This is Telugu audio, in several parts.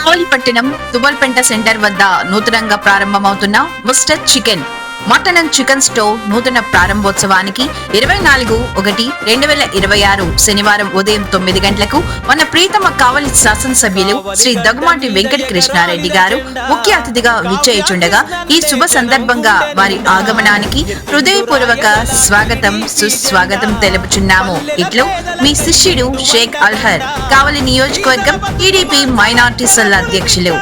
కావలిపట్టణం తువల్పెంట సెంటర్ వద్ద నూతనంగా ప్రారంభమవుతున్న mister chicken mutton and chicken store నూతన ప్రారంభోత్సవానికి 24/1/2026 శనివారం ఉదయం 9 గంటలకు మన ప్రీతమ కావలి శాసనసభ్యులు శ్రీ దగ్గుమాటి వెంకట కృష్ణారెడ్డి గారు ముఖ్య అతిథిగా విచ్చేయుచుండగా ఈ శుభ సందర్భంగా వారి ఆగమనానికి హృదయపూర్వక స్వాగతం సుస్వాగతం తెలుపుచున్నాము. ఇట్లు మీ శిష్యుడు షేక్ అల్హర్, కావలి నియోజకవర్గం టీడీపీ మైనార్టీ సెల్ అధ్యక్షులు.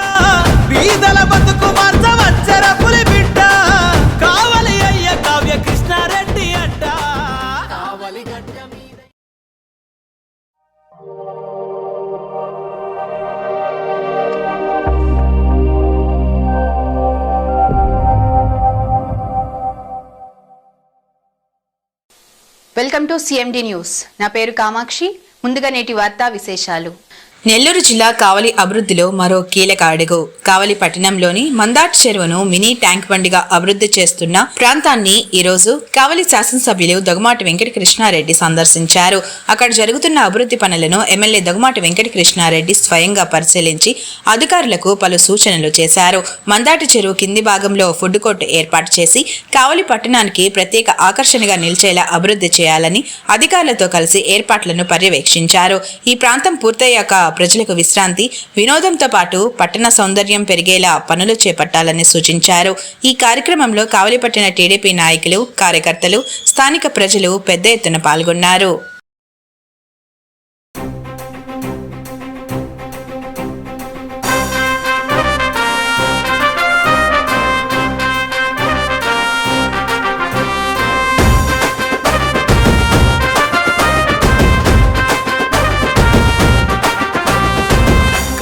Welcome to CMD news. నా పేరు కామాక్షి. ముందుగా నేటి వార్తా విశేషాలు. నెల్లూరు జిల్లా కావలి అభివృద్ధిలో మరో కీలక అడుగు. కావలి పట్టణంలోని మందాట్ చెరువును మినీ ట్యాంక్ బండిగా అభివృద్ధి చేస్తున్న ప్రాంతాన్ని ఈ రోజు కావలి శాసనసభ్యులు దగ్గుమాటి వెంకట కృష్ణారెడ్డి సందర్శించారు. అక్కడ జరుగుతున్న అభివృద్ధి పనులను ఎమ్మెల్యే దగ్గుమాటి వెంకట కృష్ణారెడ్డి స్వయంగా పరిశీలించి అధికారులకు పలు సూచనలు చేశారు. మందాటి చెరువు కింది భాగంలో ఫుడ్ కోర్టు ఏర్పాటు చేసి కావలి పట్టణానికి ప్రత్యేక ఆకర్షణగా నిలిచేలా అభివృద్ధి చేయాలని అధికారులతో కలిసి ఏర్పాట్లను పర్యవేక్షించారు. ఈ ప్రాంతం పూర్తయ్యాక ప్రజలకు విశ్రాంతి, వినోదంతో పాటు పట్టణ సౌందర్యం పెరిగేలా పనులు చేపట్టాలని సూచించారు. ఈ కార్యక్రమంలో కావలిపట్టణ టీడీపీ నాయకులు, కార్యకర్తలు, స్థానిక ప్రజలు పెద్ద ఎత్తున పాల్గొన్నారు.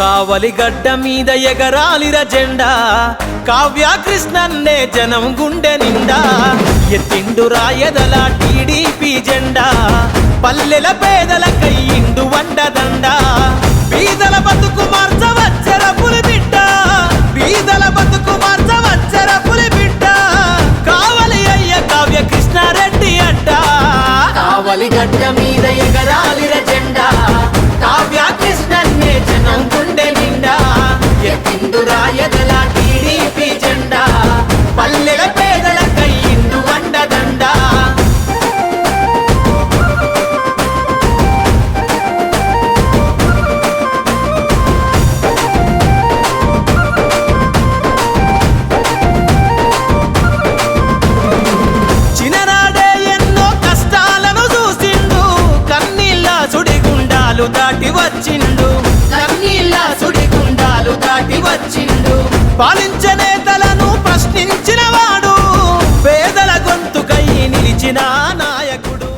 కావలి గడ్డ మీద ఎగరాలిర జెండా, కావ్య కృష్ణన్నే జనం గుండె నిండా, ఎత్తిండు రాయదల టీడీపీ జెండా, పల్లెల పేదల కయ్యిండు వండదండ, బీదల బతుకు మార్చవచ్చర పులిబిడ్డ, బీదల బతుకు మార్చవచ్చర పులిబిడ్డ, కావలి అయ్య కావ్య కృష్ణారెడ్డి అడ్డ. కావలి గడ్డ మీద ఎగరాలిర జెండా, కావ్య కృష్ణన్నే జనం గుండె నిండా, ఎత్తిండు రాయదల టీడీపీ జెండా, పల్లెల పేదల కయ్యిండు వండదండ. చిన్ననాడే ఎన్నో కష్టాలను చూసిండు, కన్నీళ్ళ సుడిగుండాలు దాటి వచ్చిండు, కన్నీళ్ళ సుడిగుండాలు దాటి వచ్చిండు, పాలించే నేతలను ప్రశ్నించిన వాడు, పేదల గొంతుకై నిలిచిన నాయకుడు.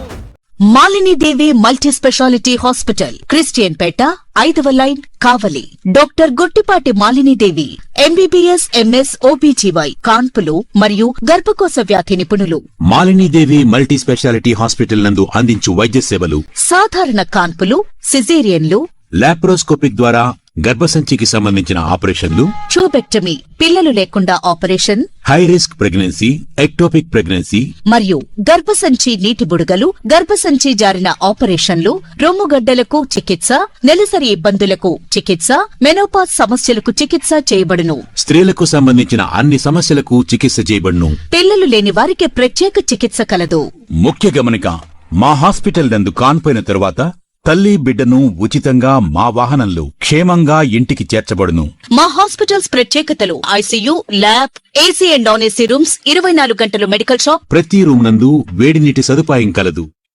Malinidevi multi speciality hospital, Christian Peta, 5వ line, Kavali. Doctor Guttipati Malinidevi MBBS, MS, OBGY, కాన్పులు మరియు గర్భకోశ వ్యాధి నిపుణులు. మాలినీదేవి మల్టీ స్పెషాలిటీ హాస్పిటల్ నందు అందించు వైద్య సేవలు: సాధారణ కాన్పులు, సిజేరియన్లు, లాప్రోస్కోపిక్ ద్వారా గర్భసంచికి సంబంధించిన ఆపరేషన్లు, ట్యూబెక్టమీ, పిల్లలు లేకుండా operation, high risk pregnancy, ectopic pregnancy మరియు గర్భసంచి నీటి బుడగలు, గర్భసంచి జారిన ఆపరేషన్లు, రొమ్ముగడ్డలకు చికిత్స, నెలసరి ఇబ్బందులకు చికిత్స, మెనోపాజ్ సమస్యలకు చికిత్స చేయబడును. స్త్రీలకు సంబంధించిన అన్ని సమస్యలకు చికిత్స చేయబడును. పిల్లలు లేని వారికి ప్రత్యేక చికిత్స కలదు. ముఖ్య గమనిక: మా హాస్పిటల్ నందు కాన్పోయిన తరువాత తల్లి బిడ్డను ఉచితంగా మా వాహనంలో క్షేమంగా ఇంటికి చేర్చబడును. మా హాస్పిటల్స్ ప్రత్యేకతలు: ICU, lab, AC and non AC rooms, 24 గంటలు మెడికల్ షాప్, ప్రతి రూమ్ నందు వేడి నీటి సదుపాయం కలదు.